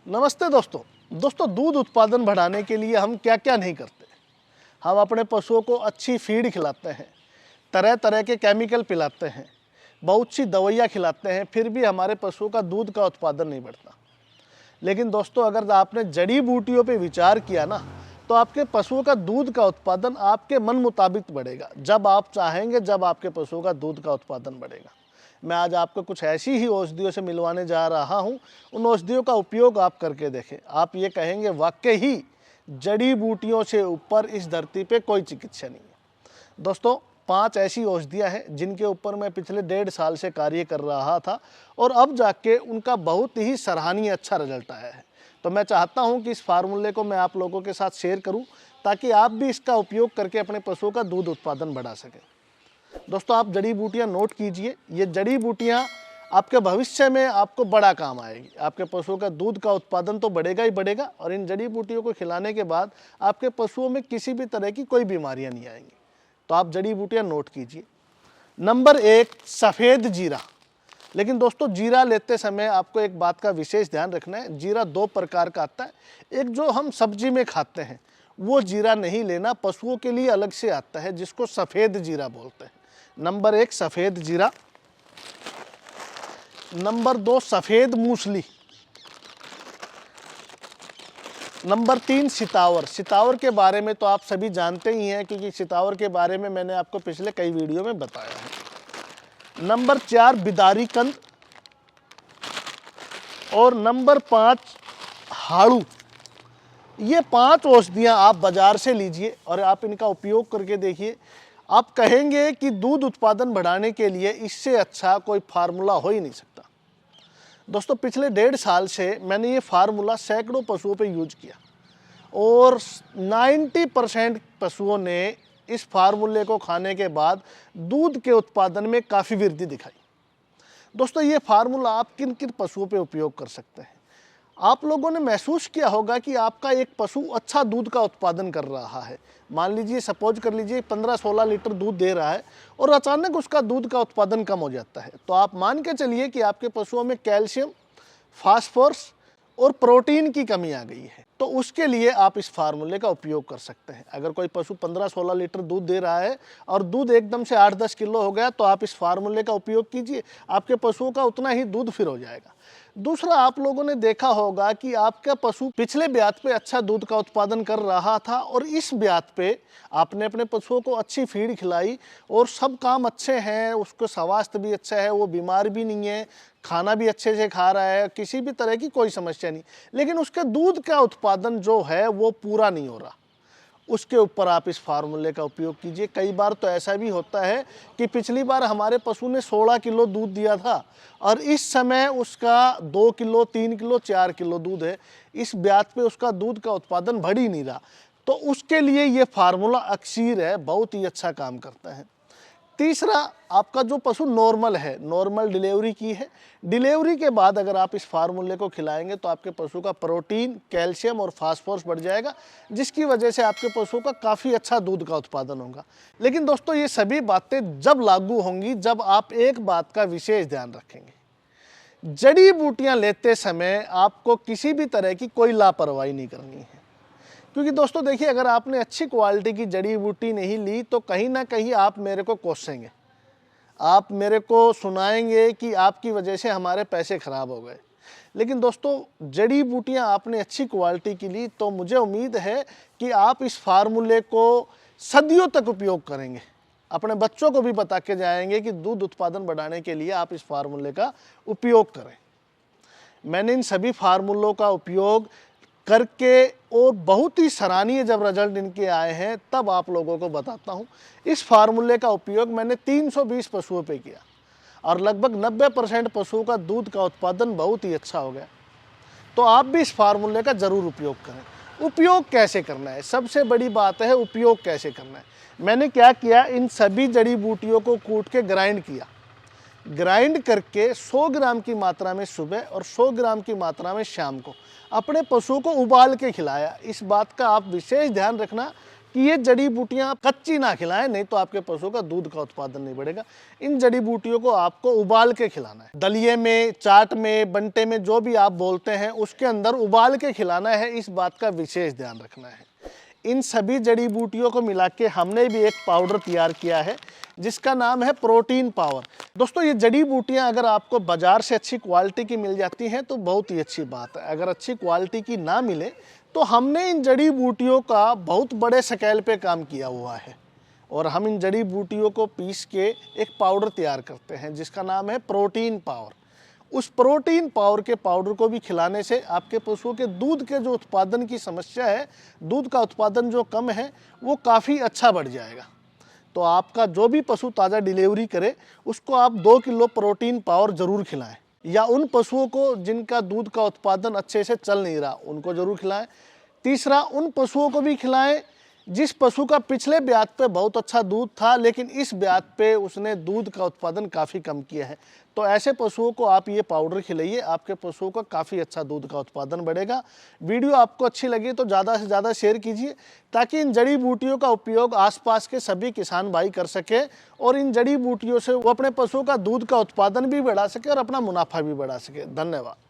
नमस्ते दोस्तों। दूध उत्पादन बढ़ाने के लिए हम क्या क्या नहीं करते। हम अपने पशुओं को अच्छी फीड खिलाते हैं, तरह तरह के केमिकल पिलाते हैं, बहुत सी दवाइयाँ खिलाते हैं, फिर भी हमारे पशुओं का दूध का उत्पादन नहीं बढ़ता। लेकिन दोस्तों, अगर आपने जड़ी बूटियों पे विचार किया ना, तो आपके पशुओं का दूध का उत्पादन आपके मन मुताबिक बढ़ेगा। जब आप चाहेंगे, जब आपके पशुओं का दूध का उत्पादन बढ़ेगा। मैं आज आपको कुछ ऐसी ही औषधियों से मिलवाने जा रहा हूँ। उन औषधियों का उपयोग आप करके देखें, आप ये कहेंगे वाकई ही जड़ी बूटियों से ऊपर इस धरती पे कोई चिकित्सा नहीं है। दोस्तों, 5 ऐसी औषधियाँ हैं जिनके ऊपर मैं पिछले 1.5 साल से कार्य कर रहा था और अब जाके उनका बहुत ही सराहनीय अच्छा रिजल्ट आया है। तो मैं चाहता हूं कि इस फार्मूले को मैं आप लोगों के साथ शेयर करूं, ताकि आप भी इसका उपयोग करके अपने पशुओं का दूध उत्पादन बढ़ा सकें। दोस्तों, आप जड़ी बूटियां नोट कीजिए। ये जड़ी बूटियां आपके भविष्य में आपको बड़ा काम आएगी। आपके पशुओं का दूध का उत्पादन तो बढ़ेगा ही बढ़ेगा, और इन जड़ी बूटियों को खिलाने के बाद आपके पशुओं में किसी भी तरह की कोई बीमारियां नहीं आएंगी। तो आप जड़ी बूटियां नोट कीजिए। नंबर 1, सफ़ेद जीरा। लेकिन दोस्तों, जीरा लेते समय आपको एक बात का विशेष ध्यान रखना है। जीरा 2 प्रकार का आता है। एक जो हम सब्जी में खाते हैं वो जीरा नहीं लेना, पशुओं के लिए अलग से आता है जिसको सफ़ेद जीरा बोलते हैं। नंबर 1 सफ़ेद जीरा। नंबर 2 सफ़ेद मूसली। नंबर 3 सितावर। सितावर के बारे में तो आप सभी जानते ही हैं, क्योंकि सितावर के बारे में मैंने आपको पिछले कई वीडियो में बताया है। नंबर 4 बिदारी कंद। और नंबर 5 हाड़ू। ये 5 औषधियाँ आप बाजार से लीजिए और आप इनका उपयोग करके देखिए। आप कहेंगे कि दूध उत्पादन बढ़ाने के लिए इससे अच्छा कोई फार्मूला हो ही नहीं सकता। दोस्तों, पिछले 1.5 साल से मैंने ये फार्मूला सैकड़ों पशुओं पे यूज किया और 90% पशुओं ने इस फार्मूले को खाने के बाद दूध के उत्पादन में काफ़ी वृद्धि दिखाई। दोस्तों, ये फार्मूला आप किन किन पशुओं पे उपयोग कर सकते हैं। आप लोगों ने महसूस किया होगा कि आपका एक पशु अच्छा दूध का उत्पादन कर रहा है। मान लीजिए, सपोज कर लीजिए 15-16 लीटर दूध दे रहा है और अचानक उसका दूध का उत्पादन कम हो जाता है, तो आप मान के चलिए कि आपके पशुओं में कैल्शियम, फास्फोरस और प्रोटीन की कमी आ गई है। तो उसके लिए आप इस फार्मूले का उपयोग कर सकते हैं। अगर कोई पशु 15-16 लीटर दूध दे रहा है और दूध एकदम से 8-10 किलो हो गया, तो आप इस फार्मूले का उपयोग कीजिए, आपके पशुओं का उतना ही दूध फिर हो जाएगा। दूसरा, आप लोगों ने देखा होगा कि आपका पशु पिछले ब्यात पे अच्छा दूध का उत्पादन कर रहा था और इस ब्यात पे आपने अपने पशुओं को अच्छी फीड खिलाई और सब काम अच्छे हैं, उसको स्वास्थ्य भी अच्छा है, वो बीमार भी नहीं है, खाना भी अच्छे से खा रहा है, किसी भी तरह की कोई समस्या नहीं। लेकिन उसके दूध का उत्पादन जो है वो पूरा नहीं हो रहा। उसके ऊपर आप इस फार्मूले का उपयोग कीजिए। कई बार तो ऐसा भी होता है कि पिछली बार हमारे पशु ने 16 किलो दूध दिया था और इस समय उसका 2 किलो, 3 किलो, 4 किलो दूध है। इस ब्यात पे उसका दूध का उत्पादन बढ़ ही नहीं रहा। तो उसके लिए ये फार्मूला अक्सीर है, बहुत ही अच्छा काम करता है। तीसरा, आपका जो पशु नॉर्मल है, नॉर्मल डिलीवरी की है, डिलीवरी के बाद अगर आप इस फार्मूले को खिलाएंगे तो आपके पशु का प्रोटीन, कैल्शियम और फास्फोरस बढ़ जाएगा, जिसकी वजह से आपके पशु का काफ़ी अच्छा दूध का उत्पादन होगा। लेकिन दोस्तों, ये सभी बातें जब लागू होंगी, जब आप एक बात का विशेष ध्यान रखेंगे। जड़ी बूटियाँ लेते समय आपको किसी भी तरह की कोई लापरवाही नहीं करनी है। क्योंकि दोस्तों देखिए, अगर आपने अच्छी क्वालिटी की जड़ी बूटी नहीं ली तो कहीं ना कहीं आप मेरे को कोसेंगे, आप मेरे को सुनाएंगे कि आपकी वजह से हमारे पैसे खराब हो गए। लेकिन दोस्तों, जड़ी बूटियां आपने अच्छी क्वालिटी की ली तो मुझे उम्मीद है कि आप इस फार्मूले को सदियों तक उपयोग करेंगे। अपने बच्चों को भी बता के जाएंगे कि दूध उत्पादन बढ़ाने के लिए आप इस फार्मूले का उपयोग करें। मैंने इन सभी फार्मूलों का उपयोग करके और बहुत ही सराहनीय जब रिजल्ट इनके आए हैं तब आप लोगों को बताता हूं। इस फार्मूले का उपयोग मैंने 320 पशुओं पे किया और लगभग 90% पशुओं का दूध का उत्पादन बहुत ही अच्छा हो गया। तो आप भी इस फार्मूले का ज़रूर उपयोग करें। उपयोग कैसे करना है, सबसे बड़ी बात है उपयोग कैसे करना है। मैंने क्या किया, इन सभी जड़ी बूटियों को कूट के ग्राइंड किया। ग्राइंड करके 100 ग्राम की मात्रा में सुबह और 100 ग्राम की मात्रा में शाम को अपने पशुओं को उबाल के खिलाया। इस बात का आप विशेष ध्यान रखना कि ये जड़ी बूटियां कच्ची ना खिलाएं, नहीं तो आपके पशु का दूध का उत्पादन नहीं बढ़ेगा। इन जड़ी बूटियों को आपको उबाल के खिलाना है, दलिए में, चाट में, बंटे में, जो भी आप बोलते हैं उसके अंदर उबाल के खिलाना है। इस बात का विशेष ध्यान रखना है। इन सभी जड़ी बूटियों को मिला के हमने भी एक पाउडर तैयार किया है जिसका नाम है प्रोटीन पावर। दोस्तों, ये जड़ी बूटियां अगर आपको बाजार से अच्छी क्वालिटी की मिल जाती हैं तो बहुत ही अच्छी बात है। अगर अच्छी क्वालिटी की ना मिले तो हमने इन जड़ी बूटियों का बहुत बड़े स्केल पे काम किया हुआ है और हम इन जड़ी बूटियों को पीस के एक पाउडर तैयार करते हैं जिसका नाम है प्रोटीन पावर। उस प्रोटीन पावर के पाउडर को भी खिलाने से आपके पशुओं के दूध के जो उत्पादन की समस्या है, दूध का उत्पादन जो कम है, वो काफ़ी अच्छा बढ़ जाएगा। तो आपका जो भी पशु ताज़ा डिलीवरी करे उसको आप 2 किलो प्रोटीन पावर ज़रूर खिलाएं, या उन पशुओं को जिनका दूध का उत्पादन अच्छे से चल नहीं रहा उनको ज़रूर खिलाएं। तीसरा, उन पशुओं को भी खिलाएं जिस पशु का पिछले ब्यात पे बहुत अच्छा दूध था लेकिन इस ब्यात पे उसने दूध का उत्पादन काफ़ी कम किया है। तो ऐसे पशुओं को आप ये पाउडर खिलाइए, आपके पशुओं का काफ़ी अच्छा दूध का उत्पादन बढ़ेगा। वीडियो आपको अच्छी लगी तो ज़्यादा से ज़्यादा शेयर कीजिए ताकि इन जड़ी बूटियों का उपयोग आसपास के सभी किसान भाई कर सके और इन जड़ी बूटियों से वो अपने पशुओं का दूध का उत्पादन भी बढ़ा सके और अपना मुनाफा भी बढ़ा सके। धन्यवाद।